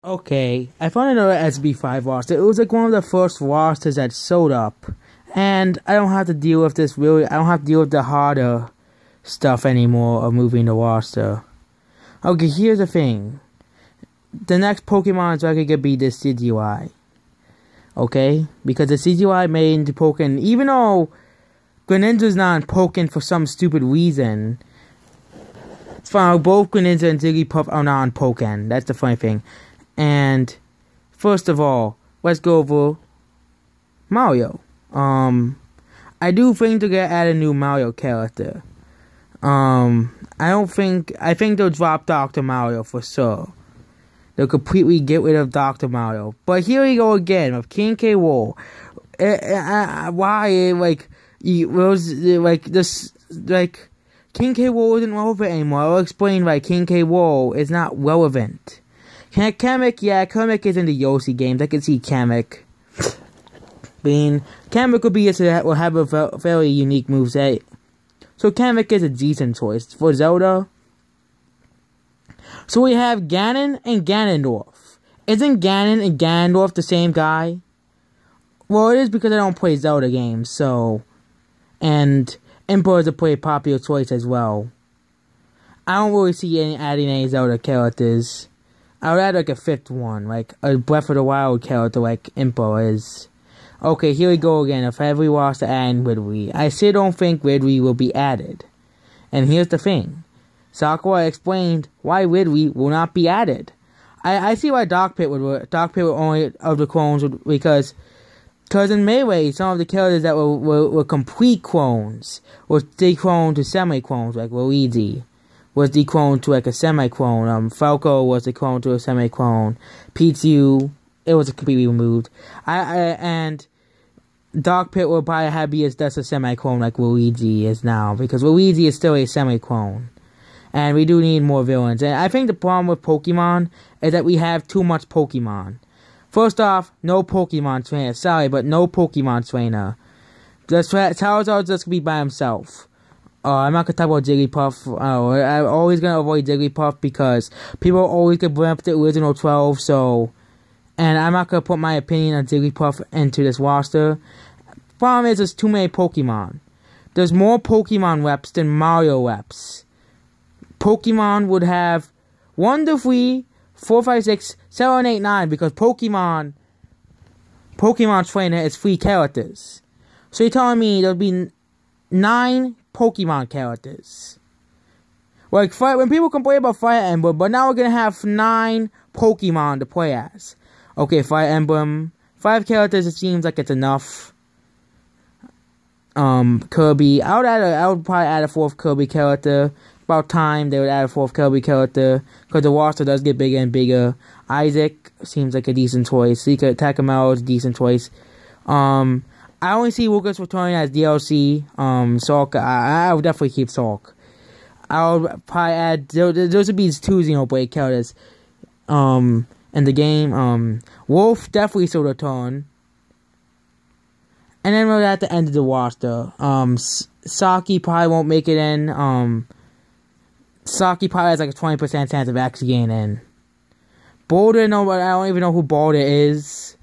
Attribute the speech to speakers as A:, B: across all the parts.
A: Okay, I found another SB5 roster. It was like one of the first rosters that showed up. And I don't have to deal with this really. I don't have to deal with the harder stuff anymore of moving the roster. Okay, here's the thing. The next Pokemon is likely going to be the CGI. Okay? Because the CGI made into Pokemon, even though Greninja's not in Pokemon for some stupid reason, it's fine. Both Greninja and Jigglypuff are not in Pokemon. That's the funny thing. And first of all, let's go over Mario. I do think they're gonna add a new Mario character. I think they'll drop Dr. Mario for sure. They'll completely get rid of Dr. Mario. But here we go again with King K. Rool. Why, King K. Rool isn't relevant anymore. I'll explain why King K. Rool is not relevant. Kamek is in the Yoshi games. I can see Kamek. Kamek will have a fairly unique moveset. So Kamek is a decent choice. For Zelda, so we have Ganon and Ganondorf. Isn't Ganon and Ganondorf the same guy? Well, it is because I don't play Zelda games, so... And Emperor is a pretty popular choice as well. I don't really see adding any Zelda characters. I would add like a fifth one, like a Breath of the Wild character like Emperor is. Okay, here we go again. If every roster adding Ridley, I still don't think Ridley will be added. And here's the thing. Sakura explained why Ridley will not be added. I see why Dark Pit would only of the clones because in Melee, some of the characters that were complete clones were decloned to semi-clones, like Luigi was decloned to like a semi-clone. Falco was decloned to a semi-clone. Pichu, it was completely removed. And Dark Pit will probably be just a semi-clone like Luigi is now, because Luigi is still a semi-clone. And we do need more villains. And I think the problem with Pokemon is that we have too much Pokemon. First off, no Pokemon trainer. Sorry, but no Pokemon trainer. Charizard's just gonna be by himself. I'm not gonna talk about Jigglypuff. I'm always gonna avoid Jigglypuff because people are always gonna bring up the original 12, so... And I'm not gonna put my opinion on Jigglypuff into this roster. Problem is, there's too many Pokemon. There's more Pokemon reps than Mario reps. Pokemon would have 1 to 3, 4, 5, 6, 7, 8, 9, because Pokemon Trainer is 3 characters. So you're telling me there'll be 9 Pokemon characters. Like, when people complain about Fire Emblem, but now we're gonna have 9 Pokemon to play as. Okay, Fire Emblem, 5 characters, it seems like it's enough. Kirby, I would probably add a 4th Kirby character. About time they would add a 4th Kirby character, because the roster does get bigger and bigger. Isaac seems like a decent choice. Secret Takamaro is a decent choice. I only see Lucas returning as DLC. Sulk, I would definitely keep Sulk. I would probably add, those would be 2 Xenoblade characters. In the game, Wolf definitely still return. And then we're at the end of the roster. Saki probably won't make it in. Saki probably has like a 20% chance of actually getting in. Boulder, I don't even know who Boulder is.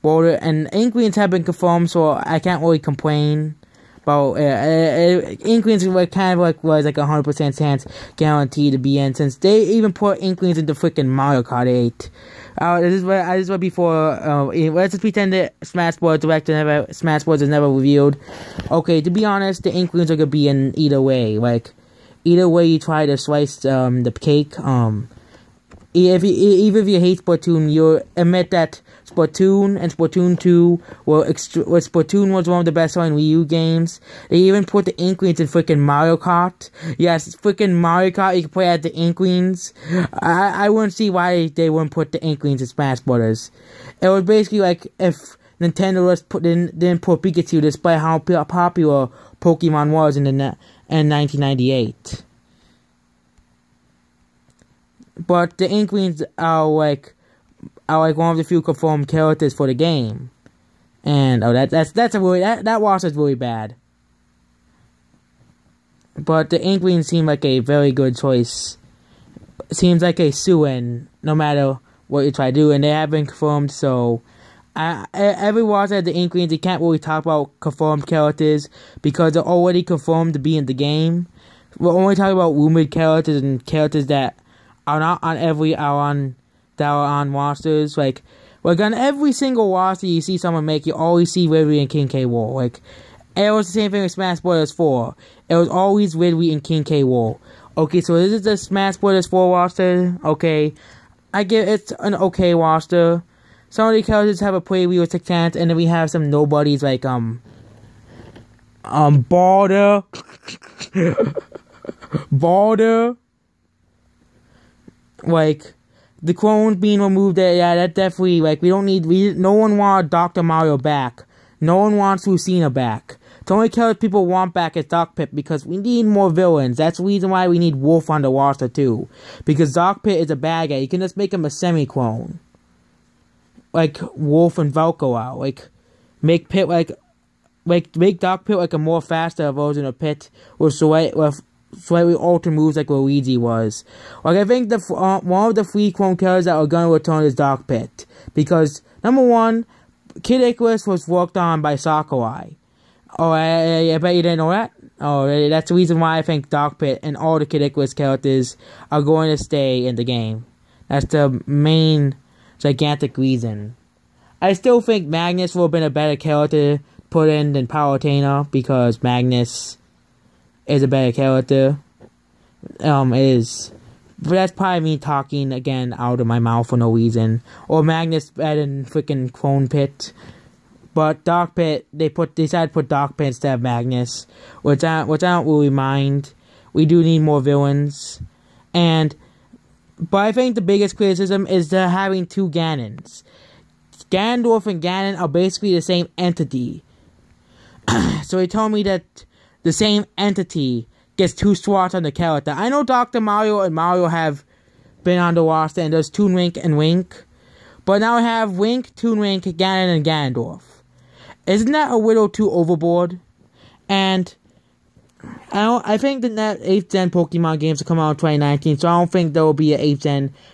A: Boulder, and Inklings have been confirmed, so I can't really complain about Inklings. Kind of was like a 100% chance guaranteed to be in, since they even put Inklings into freaking Mario Kart 8. This is what before. Let's just pretend that Smash Bros. Smash Bros. Is never revealed. Okay, to be honest, the Inklings are gonna be in either way. Like, either way you try to slice the cake. Even if you hate Splatoon, you'll admit that Splatoon and Splatoon 2 Splatoon was one of the best selling Wii U games. They even put the Inklings in freaking Mario Kart. Yes, freaking Mario Kart, you can play as the Inklings. I wouldn't see why they wouldn't put the Inklings in Smash Brothers. It was basically like if Nintendo didn't put Pikachu, despite how popular Pokemon was in 1998. But the Inklings are like one of the few confirmed characters for the game, and that roster is really bad. But the Inklings seem like a very good choice. Seems like a sue-in, no matter what you try to do, and they have been confirmed. So every roster has the inklings. They can't really talk about confirmed characters because they're already confirmed to be in the game. We're only talking about rumored characters and characters that are not on that are on rosters. Like on every single roster you see someone make, you always see Ridley and King K. Rool. Like it was the same thing with Smash Bros. 4. It was always Ridley and King K. Rool. Okay, so this is the Smash Bros. 4 roster. Okay, I give it's an okay roster. Some of the characters have a pretty realistic chance, and then we have some nobodies like Balder. Balder. Like the clones being removed, that definitely, like, no one wants Dr. Mario back. No one wants Lucina back. The only character people want back is Doc Pit, because we need more villains. That's the reason why we need Wolf on the roster too. Because Doc Pit is a bad guy. You can just make him a semi-clone. Like Wolf and Velcro out. Like make Pit make Doc Pit like a more faster version of Pit with slightly altered moves like Luigi was. Like I think one of the 3 clone characters that are gonna return is Doc Pit, because number 1, Kid Icarus was worked on by Sakurai. Oh, I bet you didn't know that. Oh, that's the reason why I think Doc Pit and all the Kid Icarus characters are going to stay in the game. That's the main gigantic reason. I still think Magnus would have been a better character to put in than Palutena, because Magnus is a better character. But that's probably me talking again out of my mouth for no reason. Or Magnus better than freaking Clone Pit. But Doc Pit, they decided to put Doc Pit instead of Magnus, which I don't really mind. We do need more villains. But I think the biggest criticism is having 2 Ganons. Ganondorf and Ganon are basically the same entity. So he told me that the same entity gets 2 slots on the character. I know Dr. Mario and Mario have been on the roster, and there's Toon Link and Link. But now I have Link, Toon Link, Ganon, and Ganondorf. Isn't that a little too overboard? And I think that 8th Gen Pokemon games will come out in 2019, so I don't think there will be an 8th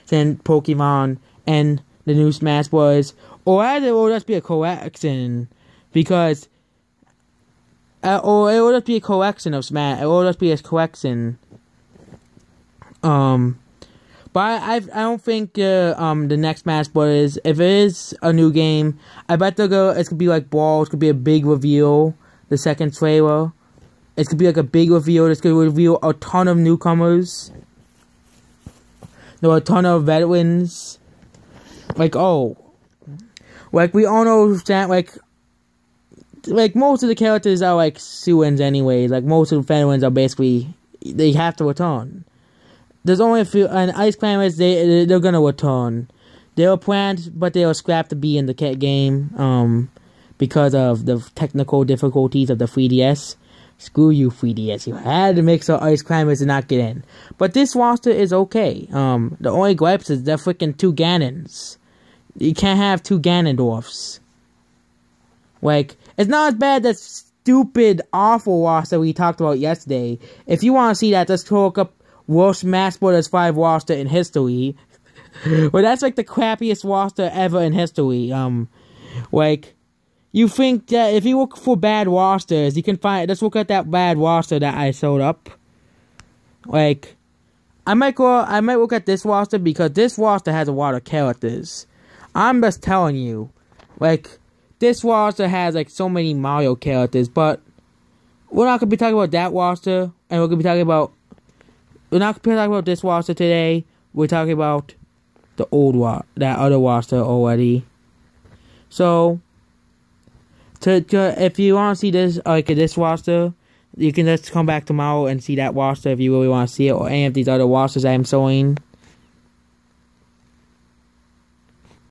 A: Gen Pokemon and the new Smash Bros. Or either it will just be a collection, because or it will just be a collection of Smash. It will just be a collection. But I don't think the next Smash Bros. If it is a new game, I bet it's gonna be like Brawl. It's gonna be a big reveal. The second trailer. It's gonna be like a big reveal. It's gonna reveal a ton of newcomers. There are a ton of veterans. Like, oh, like we all know that like most of the characters are like Suins anyways. Like most of the veterans are basically, they have to return. There's only a few, and Ice Climbers, they're gonna return. They were planned, but they were scrapped to be in the game, because of the technical difficulties of the 3DS. Screw you, 3DS. You had to make so Ice Climbers did not get in. But this roster is okay. The only gripes is they're freaking 2 Ganons. You can't have 2 Ganondorfs. Like, it's not as bad that stupid, awful roster we talked about yesterday. If you want to see that, just look up worst Smash Bros. 5 roster in history. Well, that's like the crappiest roster ever in history. Like, you think that if you look for bad rosters, you can find, just look at that bad roster that I showed up. Like, I might look at this roster, because this roster has a lot of characters. I'm just telling you. Like, this roster has like so many Mario characters, but we're not gonna be talking about that roster, and we're not gonna be talking about this roster today. We're talking about the that other roster already. So, if you want to see this, like this roster, you can just come back tomorrow and see that roster if you really want to see it, or any of these other rosters I'm showing.